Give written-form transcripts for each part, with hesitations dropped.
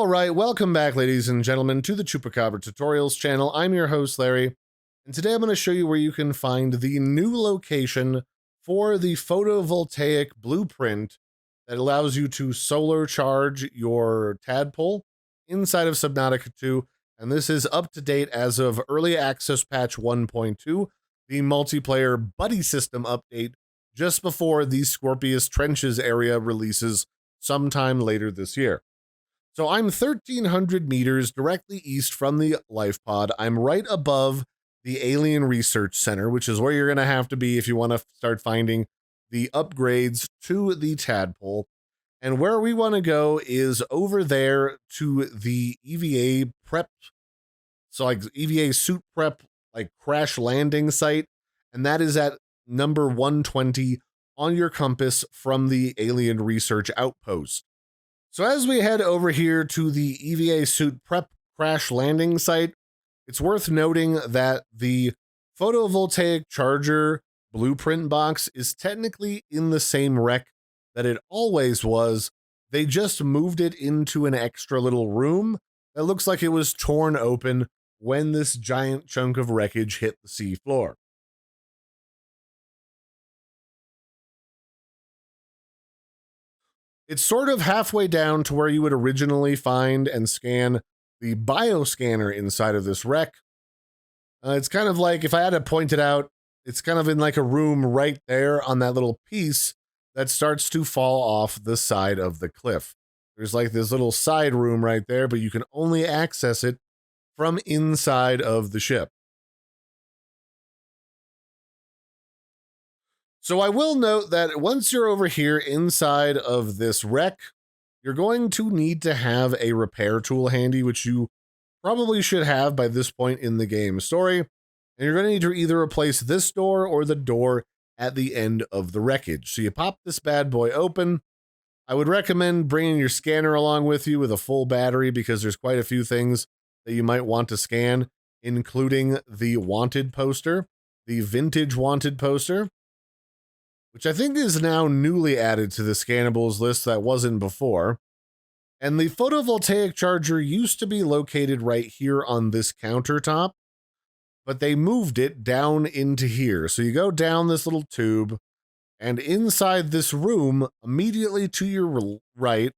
All right, welcome back, ladies and gentlemen, to the Chupacabra Tutorials channel. I'm your host, Larry, and today I'm going to show you where you can find the new location for the photovoltaic blueprint that allows you to solar charge your Tadpole inside of Subnautica 2, and this is up to date as of early access patch 1.2, the multiplayer buddy system update, just before the Scorpius Trenches area releases sometime later this year. So I'm 1,300 meters directly east from the life pod. I'm right above the Alien Research Center, which is where you're going to have to be if you want to start finding the upgrades to the Tadpole. And where we want to go is over there to the EVA Prep, so like EVA Suit Prep, like crash landing site. And that is at number 120 on your compass from the Alien Research Outpost. So as we head over here to the EVA Suit Prep crash landing site, it's worth noting that the Photovoltaic Charger blueprint box is technically in the same wreck that it always was. They just moved it into an extra little room that looks like it was torn open when this giant chunk of wreckage hit the sea floor. It's sort of halfway down to where you would originally find and scan the bioscanner inside of this wreck. It's kind of like, if I had to point it out, it's kind of in like a room right there on that little piece that starts to fall off the side of the cliff. There's like this little side room right there, but you can only access it from inside of the ship. So I will note that once you're over here inside of this wreck, you're going to need to have a repair tool handy, which you probably should have by this point in the game story. And you're going to need to either replace this door or the door at the end of the wreckage. So you pop this bad boy open. I would recommend bringing your scanner along with you with a full battery, because there's quite a few things that you might want to scan, including the wanted poster, the vintage wanted poster, which I think is now newly added to the scannables list that wasn't before. And the photovoltaic charger used to be located right here on this countertop, but they moved it down into here. So you go down this little tube, and inside this room, immediately to your right,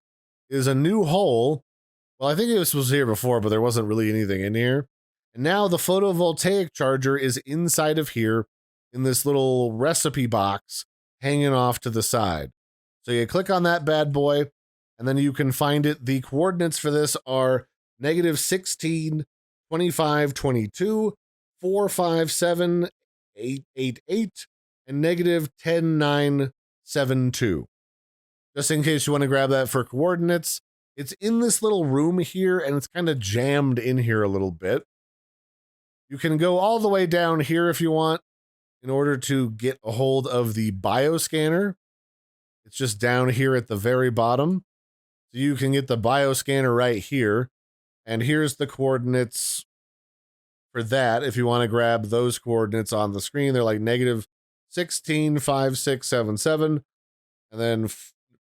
is a new hole. Well, I think this was here before, but there wasn't really anything in here. And now the photovoltaic charger is inside of here in this little recipe box hanging off to the side. So you click on that bad boy, and then you can find it. The coordinates for this are -16, 25, 22, 457, 888, and -10, 9, 7, 2. Just in case you want to grab that for coordinates. It's in this little room here, and it's kind of jammed in here a little bit. You can go all the way down here if you want, in order to get a hold of the bioscanner. It's just down here at the very bottom. So you can get the bioscanner right here. And here's the coordinates for that. If you want to grab those coordinates on the screen, they're like -16, 5, 6, 7, 7. And then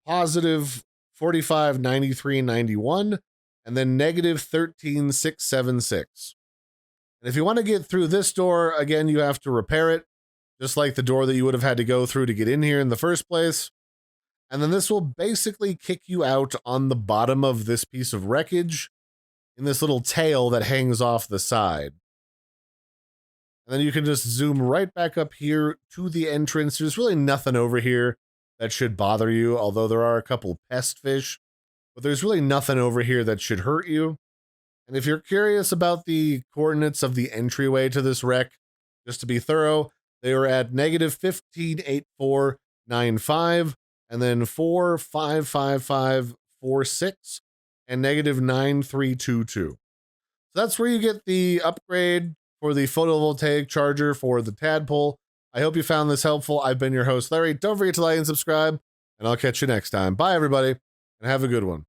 +45, 93, 91. And then -13, 6, 7, 6. And if you want to get through this door, again, you have to repair it, just like the door that you would have had to go through to get in here in the first place. And then this will basically kick you out on the bottom of this piece of wreckage in this little tail that hangs off the side. And then you can just zoom right back up here to the entrance. There's really nothing over here that should bother you, although there are a couple pest fish, but there's really nothing over here that should hurt you. And if you're curious about the coordinates of the entryway to this wreck, just to be thorough, they are at -15, 84, 95, and then 4, 5, 5, 5, 4, 6, and -9, 3, 2, 2. So that's where you get the upgrade for the photovoltaic charger for the Tadpole. I hope you found this helpful. I've been your host, Larry. Don't forget to like and subscribe, and I'll catch you next time. Bye, everybody, and have a good one.